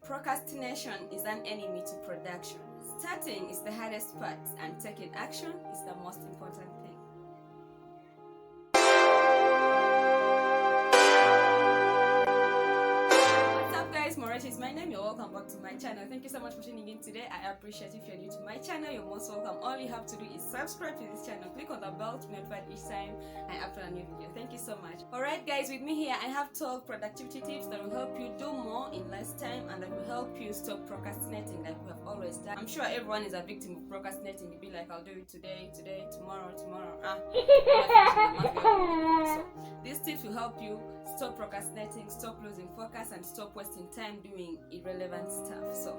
Procrastination is an enemy to production. Starting is the hardest part, and taking action is the most important thing. Moretti is my name. You're welcome back to my channel. Thank you so much for tuning in today. I appreciate if you're new to my channel. You're most welcome. All you have to do is subscribe to this channel. Click on the bell to be notified each time I upload a new video. Thank you so much. Alright guys, with me here I have 12 productivity tips that will help you do more in less time and that will help you stop procrastinating like we have always done. I'm sure everyone is a victim of procrastinating. You'll be like, I'll do it today, tomorrow. So these tips will help you stop procrastinating, stop losing focus, and stop wasting time doing irrelevant stuff. So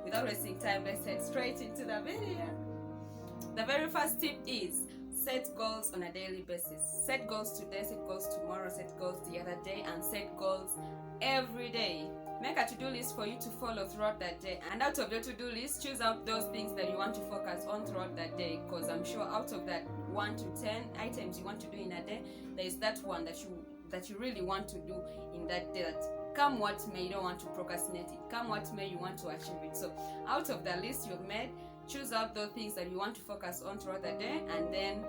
without wasting time, let's head straight into the video. The very first tip is set goals on a daily basis. Set goals today, set goals tomorrow, set goals the other day, and set goals every day. Make a to-do list for you to follow throughout that day, and out of your to-do list, choose out those things that you want to focus on throughout that day, because I'm sure out of that 1 to 10 items you want to do in a day, there is that one that you really want to do in that day, that come what may, you don't want to procrastinate it. Come what may, you want to achieve it. So out of the list you've made, choose out those things that you want to focus on throughout the day, and then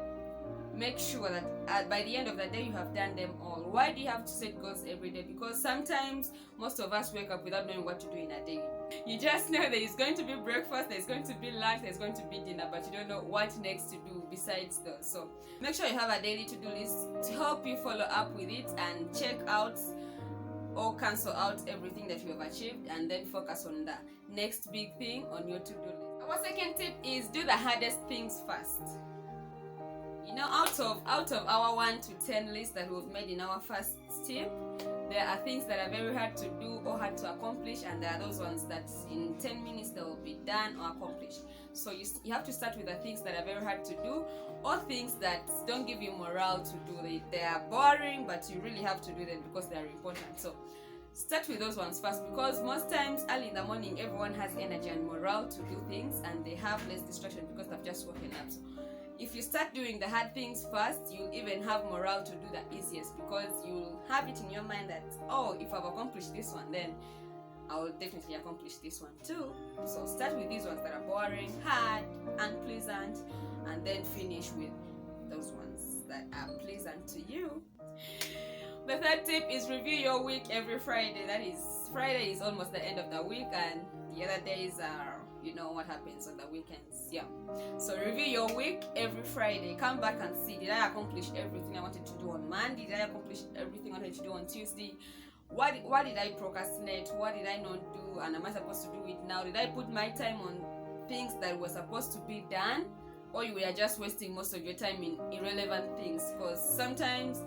make sure that by the end of the day you have done them all. Why do you have to set goals every day? Because sometimes most of us wake up without knowing what to do in a day. You just know there is going to be breakfast, there's going to be lunch, there's going to be dinner, but you don't know what next to do besides those. So make sure you have a daily to-do list to help you follow up with it and check out or cancel out everything that you have achieved, and then focus on the next big thing on your to-do list. Our second tip is do the hardest things first. You know, out of our 1 to 10 list that we've made in our first tip, there are things that are very hard to do or hard to accomplish, and there are those ones that in 10 minutes they will be done or accomplished. So you have to start with the things that are very hard to do, or things that don't give you morale to do. They are boring, but you really have to do them because they are important. So start with those ones first, because most times early in the morning everyone has energy and morale to do things, and they have less distraction because they've just woken up. So if you start doing the hard things first, you'll even have morale to do the easiest, because you'll have it in your mind that, oh, if I've accomplished this one, then I will definitely accomplish this one too. So start with these ones that are boring, hard, unpleasant, and then finish with those ones that are pleasant to you. The third tip is review your week every Friday. That is, Friday is almost the end of the week, and the other days are, you know, what happens on the weekends. Yeah. So review your week every Friday. Come back and see, did I accomplish everything I wanted to do on Monday? Did I accomplish everything I wanted to do on Tuesday? What did I procrastinate? What did I not do? And am I supposed to do it now? Did I put my time on things that were supposed to be done? Or you were just wasting most of your time in irrelevant things? Because sometimes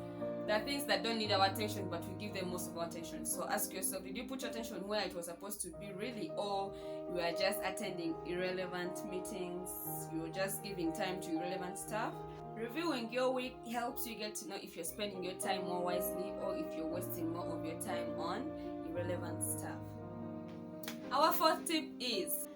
there are things that don't need our attention, but we give them most of our attention. So ask yourself, did you put your attention where it was supposed to be really? Or you were just attending irrelevant meetings? You were just giving time to irrelevant stuff? Reviewing your week helps you get to know if you're spending your time more wisely or if you're wasting more of your time on irrelevant stuff. Our fourth tip is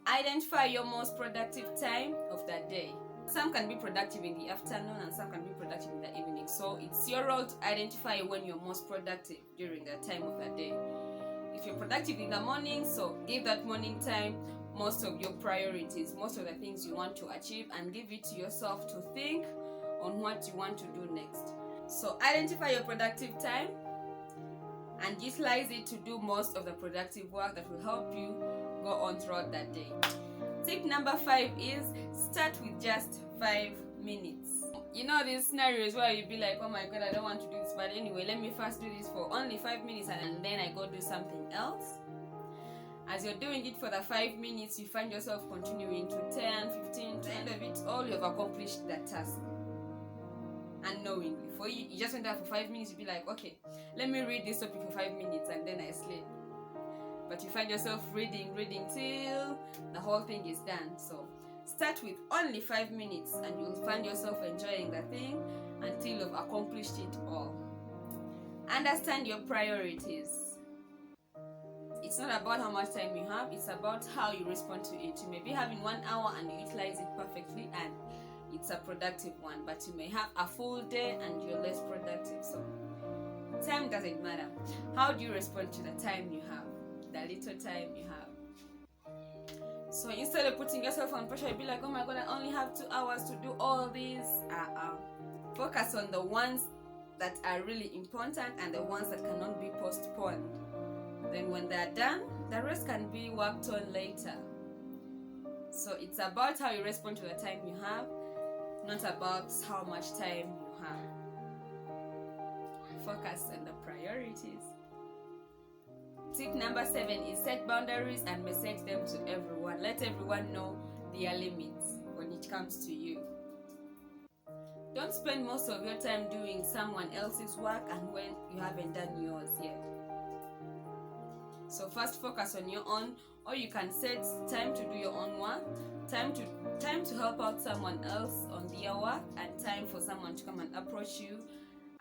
identify your most productive time of the day. Some can be productive in the afternoon and some can be productive in the evening. So it's your role to identify when you're most productive during that time of the day. If you're productive in the morning, so give that morning time most of your priorities, most of the things you want to achieve, and give it to yourself to think on what you want to do next. So identify your productive time and utilize it to do most of the productive work that will help you go on throughout that day. Tip number 5 is start with just 5 minutes. You know these scenarios where you'll be like, oh my god, I don't want to do this, but anyway, let me first do this for only 5 minutes and then I go do something else. As you're doing it for the 5 minutes, you find yourself continuing to 10, 15, to the end of it all, you've accomplished that task unknowingly. For you just went there for 5 minutes, you'd be like, okay, let me read this topic for 5 minutes, and then I sleep. But you find yourself reading till the whole thing is done. So start with only 5 minutes and you'll find yourself enjoying the thing until you've accomplished it all. Understand your priorities. It's not about how much time you have, it's about how you respond to it. You may be having 1 hour and you utilize it perfectly and it's a productive one, but you may have a full day and you're less productive. So time doesn't matter. How do you respond to the time you have? the little time you have. So instead of putting yourself on pressure, you'll be like, oh my god, I only have 2 hours to do all these. Focus on the ones that are really important and the ones that cannot be postponed. Then when they're done, the rest can be worked on later. So it's about how you respond to the time you have, not about how much time you have. Focus on the priorities. Tip number 7 is set boundaries and message them to everyone. Let everyone know their limits when it comes to you. Don't spend most of your time doing someone else's work and when you haven't done yours yet. So first focus on your own, or you can set time to do your own work, time to help out someone else on their work, and time for someone to come and approach you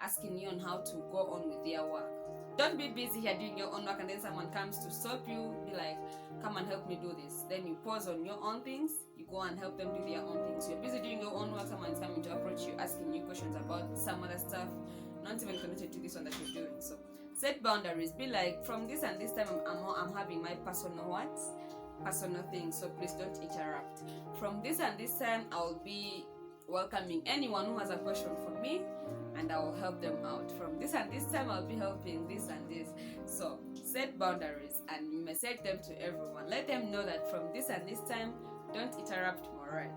asking you on how to go on with their work. Don't be busy here doing your own work and then someone comes to stop you, be like, come and help me do this. Then you pause on your own things, you go and help them do their own things. You're busy doing your own work, someone's coming to approach you, asking you questions about some other stuff, not even connected to this one that you're doing. So set boundaries. Be like, from this and this time I'm having my personal things, so please don't interrupt. From this and this time I'll be welcoming anyone who has a question for me and I will help them out. From this and this time I'll be helping this and this. So set boundaries and message them to everyone. Let them know that from this and this time, don't interrupt Maurette.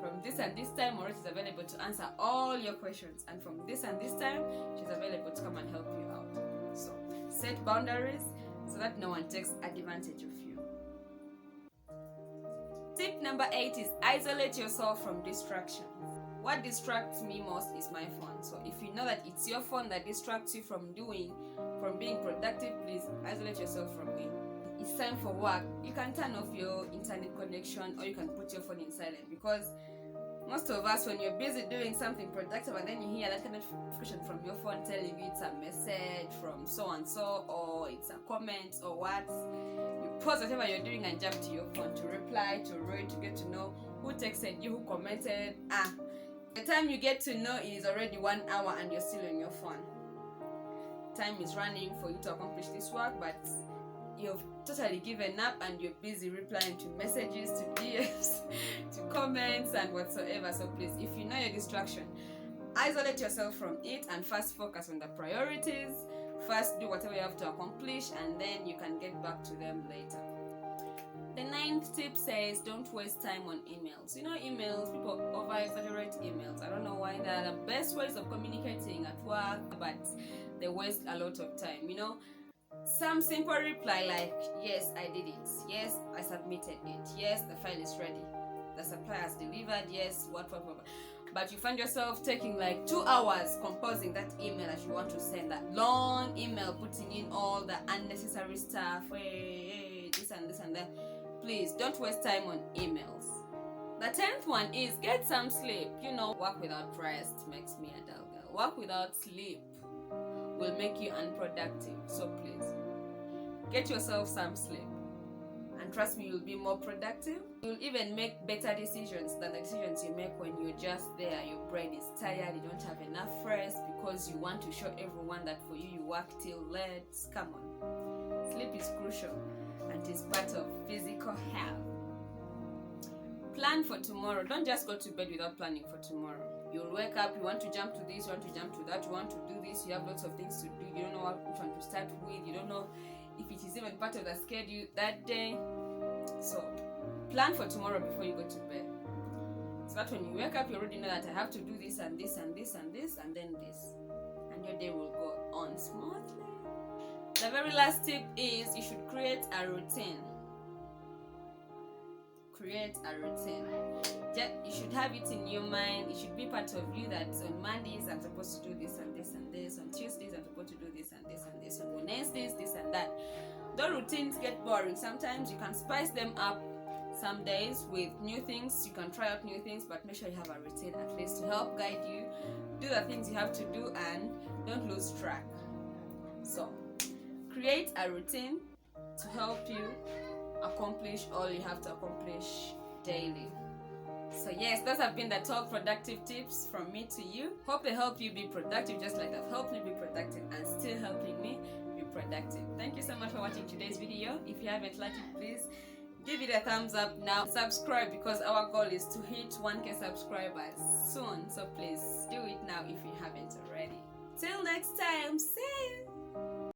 From this and this time, Maurette is available to answer all your questions, and from this and this time, she's available to come and help you out. So set boundaries so that no one takes advantage of you. Tip number 8 is isolate yourself from distractions. What distracts me most is my phone. So if you know that it's your phone that distracts you from being productive, please isolate yourself from it. It's time for work. You can turn off your internet connection, or you can put your phone in silent, because most of us, when you're busy doing something productive and then you hear that kind of notification from your phone telling you it's a message from so and so, or it's a comment or what, you pause whatever you're doing and jump to your phone to reply, to read, to get to know who texted you, who commented. The time you get to know, it is already 1 hour and you're still on your phone. Time is running for you to accomplish this work, but you've totally given up and you're busy replying to messages, to DMs, to comments and whatsoever. So please, if you know your distraction, isolate yourself from it and first focus on the priorities. First do whatever you have to accomplish and then you can get back to them later. The 9th tip says, don't waste time on emails. You know, emails, people over-exaggerate emails. I don't know why. They're the best ways of communicating at work, but they waste a lot of time. You know, some simple reply like, yes, I did it. Yes, I submitted it. Yes, the file is ready. The supplier has delivered. Yes, what. But you find yourself taking like 2 hours composing that email that you want to send, that long email, putting in all the unnecessary stuff, this and that. Please don't waste time on emails. The 10th one is get some sleep. You know, work without rest makes me a dull girl. Work without sleep will make you unproductive. So please, get yourself some sleep. And trust me, you'll be more productive. You'll even make better decisions than the decisions you make when you're just there. Your brain is tired, you don't have enough rest because you want to show everyone that for you work till late. Come on. Sleep is crucial and is part of physical health. Plan for tomorrow. Don't just go to bed without planning for tomorrow. You'll wake up, you want to jump to this, you want to jump to that, you want to do this, you have lots of things to do, you don't know which one to start with, you don't know if it is even part of the schedule that day. So plan for tomorrow before you go to bed, so that when you wake up you already know that I have to do this and this and this and this and then this, and your day will go on smoothly. The very last tip is you should create a routine. Create a routine. You should have it in your mind. It should be part of you that on Mondays I'm supposed to do this and this and this. On Tuesdays I'm supposed to do this and this and this. On Wednesdays this and that. The routines get boring. Sometimes you can spice them up some days with new things. You can try out new things, but make sure you have a routine at least to help guide you. Do the things you have to do and don't lose track. So create a routine to help you accomplish all you have to accomplish daily. So yes, those have been the 12 productive tips from me to you. Hope they help you be productive just like they've helped me be productive and still helping me be productive. Thank you so much for watching today's video. If you haven't liked it, please give it a thumbs up now. Subscribe, because our goal is to hit 1K subscribers soon. So please do it now if you haven't already. Till next time, see you.